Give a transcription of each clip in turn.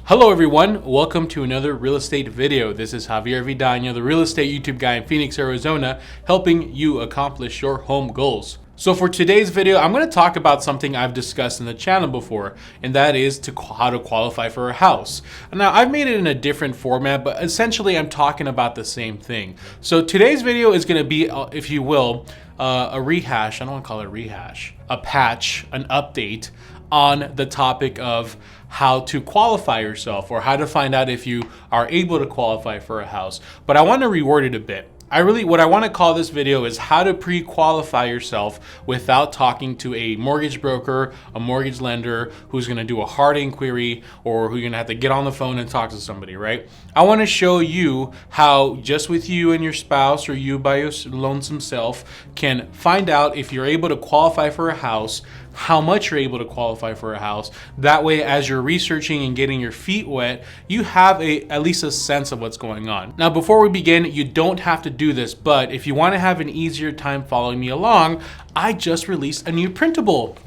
Hello everyone, welcome to another real estate video. This is Javier Vidana, the real estate YouTube guy in Phoenix, Arizona, helping you accomplish your home goals. So for today's video, I'm going to talk about something I've discussed in the channel before, and that is how to qualify for a house. Now, I've made it in a different format, but essentially I'm talking about the same thing. So today's video is going to be, if you will, a rehash. I don't want to call it a rehash, a patch, an update on the topic of how to qualify yourself or how to find out if you are able to qualify for a house. But I want to reword it a bit. What I want to call this video is how to pre-qualify yourself without talking to a mortgage broker, a mortgage lender who's going to do a hard inquiry, or who you're going to have to get on the phone and talk to somebody, right? I want to show you how just with you and your spouse or you by your lonesome self can find out if you're able to qualify for a house, how much you're able to qualify for a house. That way, as you're researching and getting your feet wet, you have at least a sense of what's going on. Now, before we begin, you don't have to do this, but if you want to have an easier time following me along, I just released a new printable,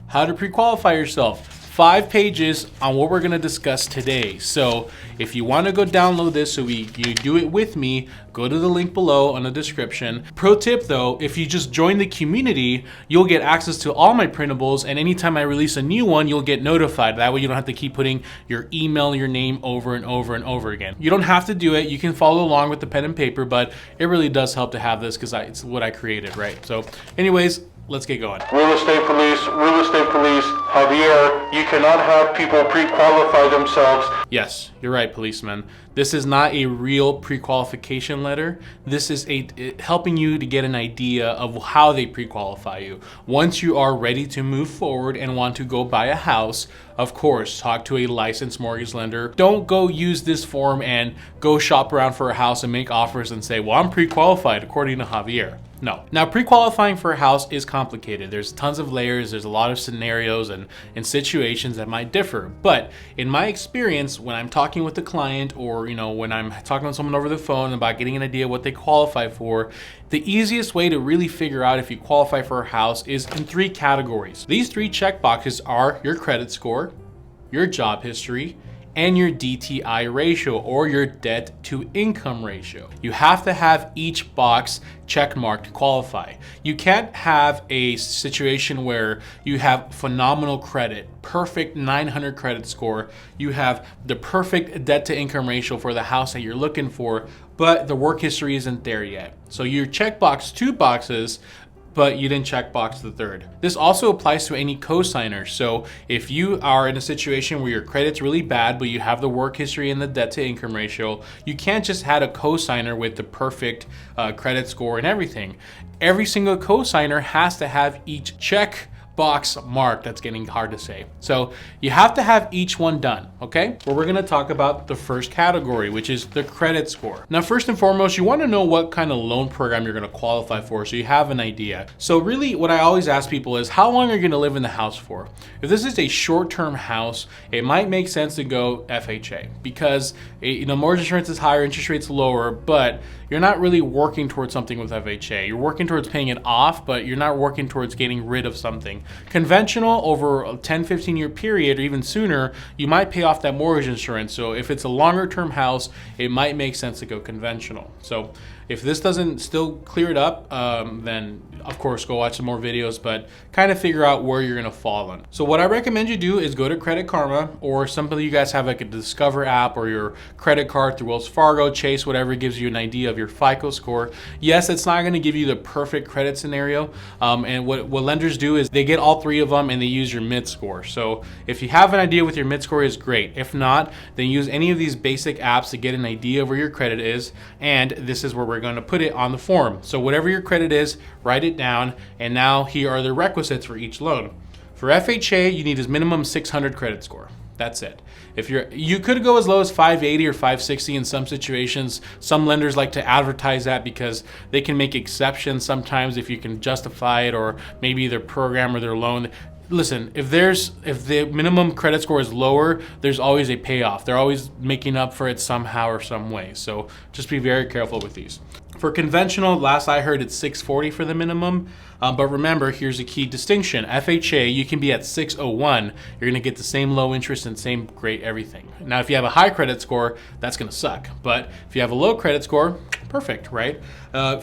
How to Pre-Qualify Yourself. 5 pages on what we're going to discuss today. So if you want to go download this so you do it with me, go to the link below on the description. Pro tip though, if you just join the community, you'll get access to all my printables, and anytime I release a new one, you'll get notified. That way you don't have to keep putting your email, your name over and over and over again. You don't have to do it. You can follow along with the pen and paper, but it really does help to have this because it's what I created, right? So anyways, let's get going. Real estate police, Javier, you cannot have people pre-qualify themselves. Yes, you're right, policeman. This is not a real pre-qualification letter. This is helping you to get an idea of how they pre-qualify you. Once you are ready to move forward and want to go buy a house, of course, talk to a licensed mortgage lender. Don't go use this form and go shop around for a house and make offers and say, well, I'm pre-qualified according to Javier. No. Now, pre-qualifying for a house is complicated. There's tons of layers. There's a lot of scenarios and situations that might differ. But in my experience, when I'm talking with the client, or when I'm talking to someone over the phone about getting an idea what they qualify for, the easiest way to really figure out if you qualify for a house is in 3 categories. These 3 check boxes are your credit score, your job history, and your DTI ratio, or your debt to income ratio. You have to have each box check marked to qualify. You can't have a situation where you have phenomenal credit, perfect 900 credit score, you have the perfect debt to income ratio for the house that you're looking for, but the work history isn't there yet. So you check box 2 boxes, but you didn't check box the 3rd. This also applies to any cosigner. So if you are in a situation where your credit's really bad, but you have the work history and the debt to income ratio, you can't just add a cosigner with the perfect credit score and everything. Every single cosigner has to have each check box marked. That's getting hard to say. So you have to have each one done, okay? Well, we're gonna talk about the first category, which is the credit score. Now, first and foremost, you wanna know what kind of loan program you're gonna qualify for so you have an idea. So really what I always ask people is, how long are you gonna live in the house for? If this is a short-term house, it might make sense to go FHA because mortgage insurance is higher, interest rates lower, but you're not really working towards something with FHA. You're working towards paying it off, but you're not working towards getting rid of something. Conventional, over a 10, 15 year period, or even sooner, you might pay off that mortgage insurance. So if it's a longer term house, it might make sense to go conventional. So if this doesn't still clear it up, then of course go watch some more videos, but kind of figure out where you're gonna fall in. So what I recommend you do is go to Credit Karma, or some of you guys have like a Discover app, or your credit card through Wells Fargo, Chase, whatever gives you an idea of your FICO score. Yes, it's not gonna give you the perfect credit scenario. And what lenders do is they get all 3 of them and they use your mid score. So if you have an idea what your mid score is, great. If not, then use any of these basic apps to get an idea of where your credit is. And this is where we're going to put it on the form. So whatever your credit is, write it down. And now here are the requisites for each loan. For FHA, you need a minimum 600 credit score. That's it. You could go as low as 580 or 560 in some situations. Some lenders like to advertise that because they can make exceptions sometimes if you can justify it, or maybe their program or their loan. Listen, if the minimum credit score is lower, there's always a payoff. They're always making up for it somehow or some way. So just be very careful with these. For conventional, last I heard, it's 640 for the minimum. But remember, here's a key distinction. FHA, you can be at 601. You're gonna get the same low interest and same great everything. Now, if you have a high credit score, that's gonna suck. But if you have a low credit score, perfect, right?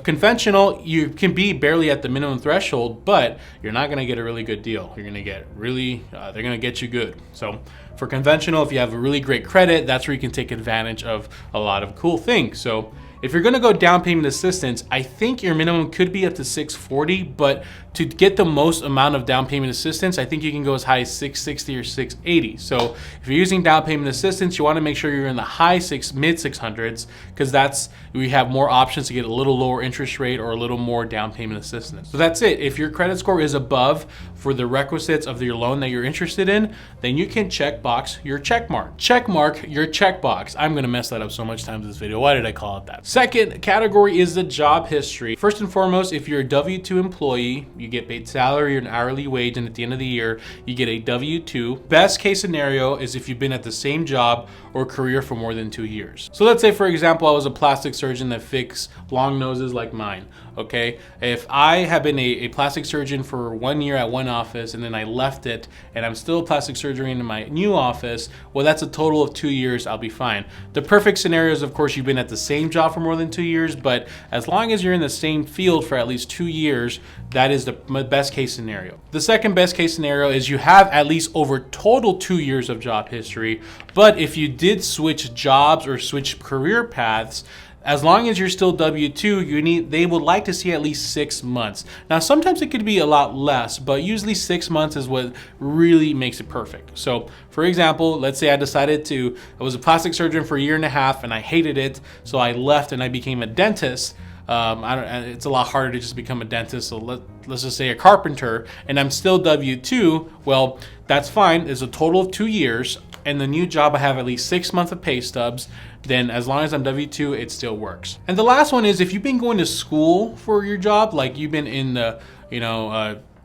Conventional, you can be barely at the minimum threshold, but you're not gonna get a really good deal. You're gonna get really, they're gonna get you good. So for conventional, if you have a really great credit, that's where you can take advantage of a lot of cool things. So if you're gonna go down payment assistance, I think your minimum could be up to 640, but to get the most amount of down payment assistance, I think you can go as high as 660 or 680. So if you're using down payment assistance, you wanna make sure you're in the mid 600s, because that's, we have more options to get a little lower interest rate or a little more down payment assistance. So that's it. If your credit score is above for the requisites of your loan that you're interested in, then you can check box your check mark. Check mark your checkbox. I'm gonna mess that up so much times in this video. Why did I call it that? Second category is the job history. First and foremost, if you're a W-2 employee, you get paid salary or an hourly wage, and at the end of the year, you get a W-2. Best case scenario is if you've been at the same job or career for more than 2 years. So let's say, for example, I was a plastic surgeon that fixed long noses like mine, okay? If I have been a plastic surgeon for 1 year at one office and then I left it and I'm still a plastic surgeon in my new office, well, that's a total of 2 years, I'll be fine. The perfect scenario is, of course, you've been at the same job for more than 2 years, but as long as you're in the same field for at least 2 years, that is the best case scenario. The second best case scenario is you have at least over total 2 years of job history, but if you did switch jobs or switch career paths, as long as you're still W-2, they would like to see at least 6 months. Now, sometimes it could be a lot less, but usually 6 months is what really makes it perfect. So for example, let's say I was a plastic surgeon for 1.5 years and I hated it, so I left and I became a dentist. It's a lot harder to just become a dentist, so let's just say a carpenter, and I'm still W-2, well, that's fine. It's a total of 2 years, and the new job I have at least 6 months of pay stubs, then as long as I'm W-2, it still works. And the last one is if you've been going to school for your job, like you've been in the,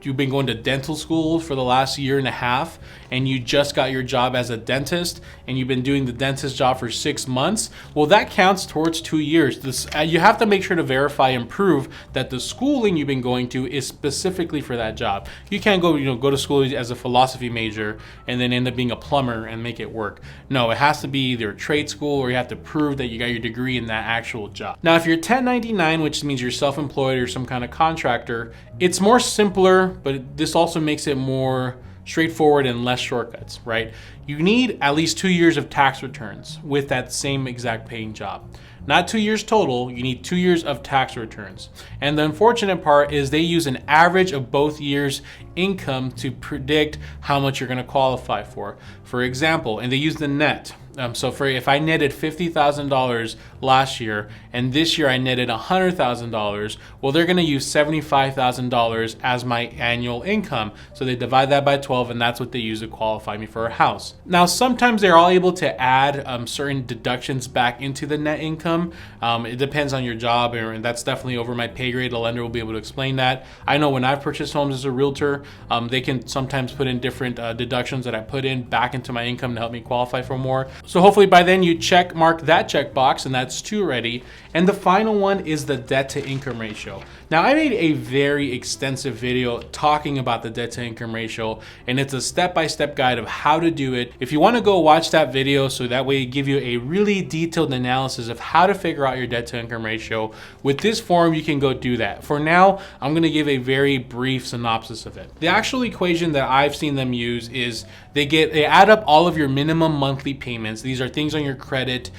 you've been going to dental school for the last 1.5 years and you just got your job as a dentist and you've been doing the dentist job for 6 months, well, that counts towards 2 years. You have to make sure to verify and prove that the schooling you've been going to is specifically for that job. You can't go to school as a philosophy major and then end up being a plumber and make it work. No, it has to be either a trade school or you have to prove that you got your degree in that actual job. Now, if you're 1099, which means you're self-employed or some kind of contractor, it's more simpler, but this also makes it more straightforward and less shortcuts, right? You need at least 2 years of tax returns with that same exact paying job. Not 2 years total, you need 2 years of tax returns. And the unfortunate part is they use an average of both years' income to predict how much you're gonna qualify for example, and they use the net. So if I netted $50,000 last year and this year I netted $100,000, well, they're gonna use $75,000 as my annual income. So they divide that by 12 and that's what they use to qualify me for a house. Now, sometimes they're all able to add certain deductions back into the net income. It depends on your job, and that's definitely over my pay grade. The lender will be able to explain that. I know when I've purchased homes as a realtor, they can sometimes put in different deductions that I put in back into my income to help me qualify for more. So hopefully by then you check mark that checkbox and that's 2 already. And the final one is the debt to income ratio. Now, I made a very extensive video talking about the debt to income ratio, and it's a step-by-step guide of how to do it. If you want to go watch that video, so that way it give you a really detailed analysis of how to figure out your debt to income ratio, with this form you can go do that. For now, I'm going to give a very brief synopsis of it. The actual equation that I've seen them use is they add up all of your minimum monthly payments. These are things on your credit,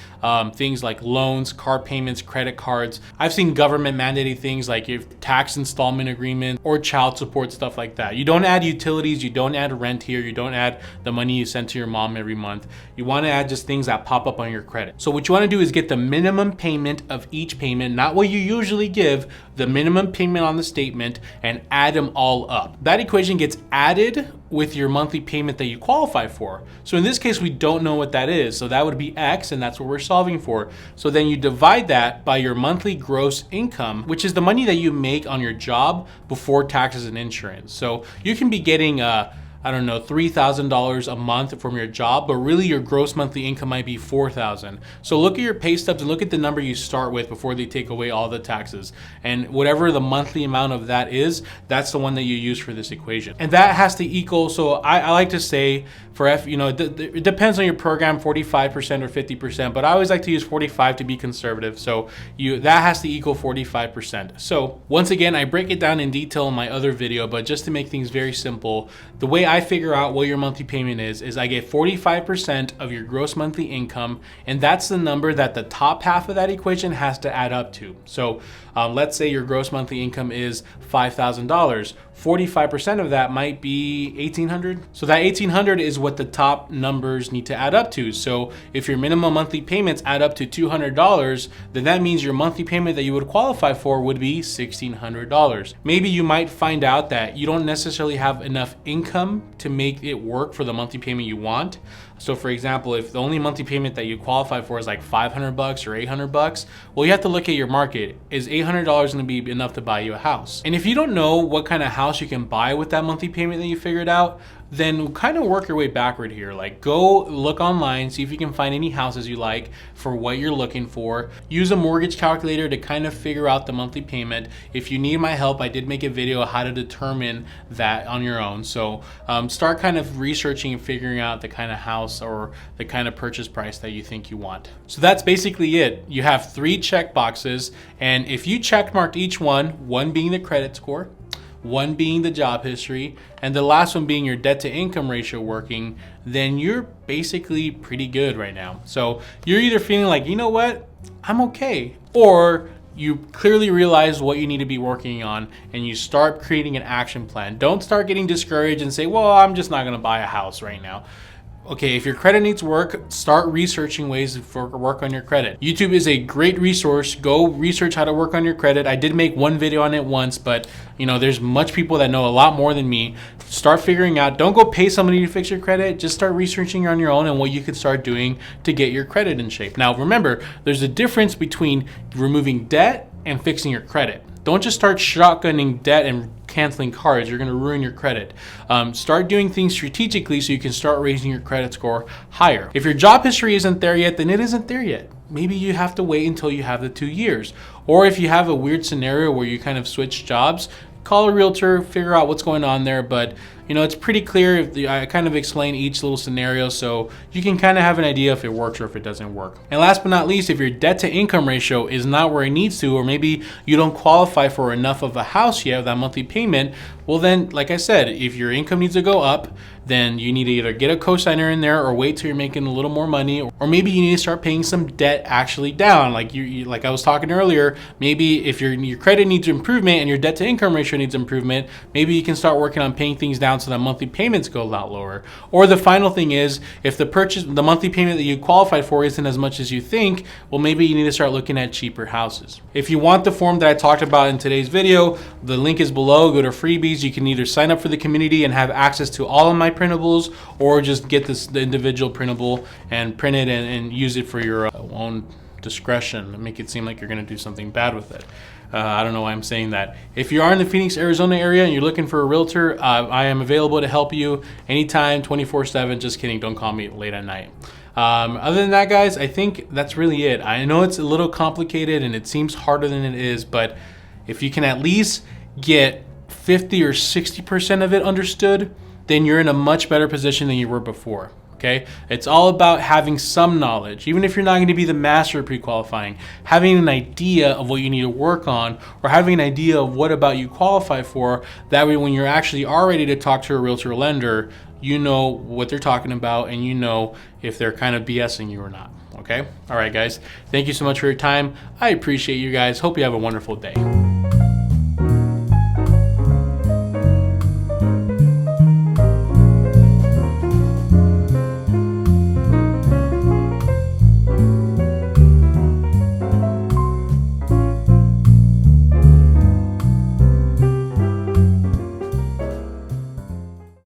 things like loans, car payments, credit cards. I've seen government mandated things like your tax installment agreement or child support, stuff like that. You don't add utilities, you don't add rent here, you don't add the money you send to your mom every month. You want to add just things that pop up on your credit. So what you want to do is get the minimum payment of each payment, not what you usually give, the minimum payment on the statement, and add them all up. That equation gets added with your monthly payment that you qualify for. So in this case, we don't know what that is. So that would be X, and that's what we're solving for. So then you divide that by your monthly gross income, which is the money that you make on your job before taxes and insurance. So you can be getting I don't know, $3,000 a month from your job, but really your gross monthly income might be $4,000. So look at your pay stubs and look at the number you start with before they take away all the taxes. And whatever the monthly amount of that is, that's the one that you use for this equation. And that has to equal, so I like to say for it depends on your program, 45% or 50%, but I always like to use 45 to be conservative. So that has to equal 45%. So once again, I break it down in detail in my other video, but just to make things very simple, the way I figure out what your monthly payment is I get 45% of your gross monthly income, and that's the number that the top half of that equation has to add up to. So let's say your gross monthly income is $5,000. 45% of that might be $1,800. So that $1,800 is what the top numbers need to add up to. So if your minimum monthly payments add up to $200, then that means your monthly payment that you would qualify for would be $1,600. Maybe you might find out that you don't necessarily have enough income to make it work for the monthly payment you want. So for example, if the only monthly payment that you qualify for is like $500 or $800, well, you have to look at your market. Is $800 going to be enough to buy you a house? And if you don't know what kind of house you can buy with that monthly payment that you figured out, then kind of work your way backward here. Like go look online, see if you can find any houses you like for what you're looking for. Use a mortgage calculator to kind of figure out the monthly payment. If you need my help, I did make a video on how to determine that on your own. So start kind of researching and figuring out the kind of house or the kind of purchase price that you think you want. So that's basically it. You have 3 check boxes, and if you check marked each one being the credit score, one being the job history, and the last one being your debt to income ratio working, then you're basically pretty good right now. So you're either feeling like, you know what, I'm okay, or you clearly realize what you need to be working on and you start creating an action plan. Don't start getting discouraged and say, well, I'm just not gonna buy a house right now. Okay, if your credit needs work, start researching ways to work on your credit. YouTube is a great resource. Go research how to work on your credit. I did make one video on it once, but there's much people that know a lot more than me. Start figuring out, don't go pay somebody to fix your credit. Just start researching on your own and what you could start doing to get your credit in shape. Now, remember, there's a difference between removing debt and fixing your credit. Don't just start shotgunning debt and canceling cards. You're gonna ruin your credit. Start doing things strategically so you can start raising your credit score higher. If your job history isn't there yet, then it isn't there yet. Maybe you have to wait until you have the 2 years. Or if you have a weird scenario where you kind of switch jobs, call a realtor, figure out what's going on there. But it's pretty clear. I kind of explain each little scenario so you can kind of have an idea if it works or if it doesn't work. And last but not least, if your debt to income ratio is not where it needs to, or maybe you don't qualify for enough of a house yet, that monthly payment, well then, like I said, if your income needs to go up, then you need to either get a cosigner in there or wait till you're making a little more money, or maybe you need to start paying some debt actually down. Like like I was talking earlier, maybe if your credit needs improvement and your debt to income ratio needs improvement, maybe you can start working on paying things down so that monthly payments go a lot lower. Or the final thing is, if the monthly payment that you qualified for isn't as much as you think, well, maybe you need to start looking at cheaper houses. If you want the form that I talked about in today's video, the link is below. Go to freebies. You can either sign up for the community and have access to all of my printables, or just get the individual printable and print it and use it for your own discretion and make it seem like you're going to do something bad with it. I don't know why I'm saying that. If you are in the Phoenix, Arizona area and you're looking for a realtor, I am available to help you anytime, 24/7. Just kidding, don't call me late at night. Other than that, guys, I think that's really it. I know it's a little complicated and it seems harder than it is, but if you can at least get 50 or 60% of it understood, then you're in a much better position than you were before. Okay, it's all about having some knowledge. Even if you're not going to be the master of pre-qualifying, having an idea of what you need to work on, or having an idea of what about you qualify for. That way, when you're actually are ready to talk to a realtor or lender, you know what they're talking about and you know if they're kind of BSing you or not. Okay, all right, guys. Thank you so much for your time. I appreciate you guys. Hope you have a wonderful day.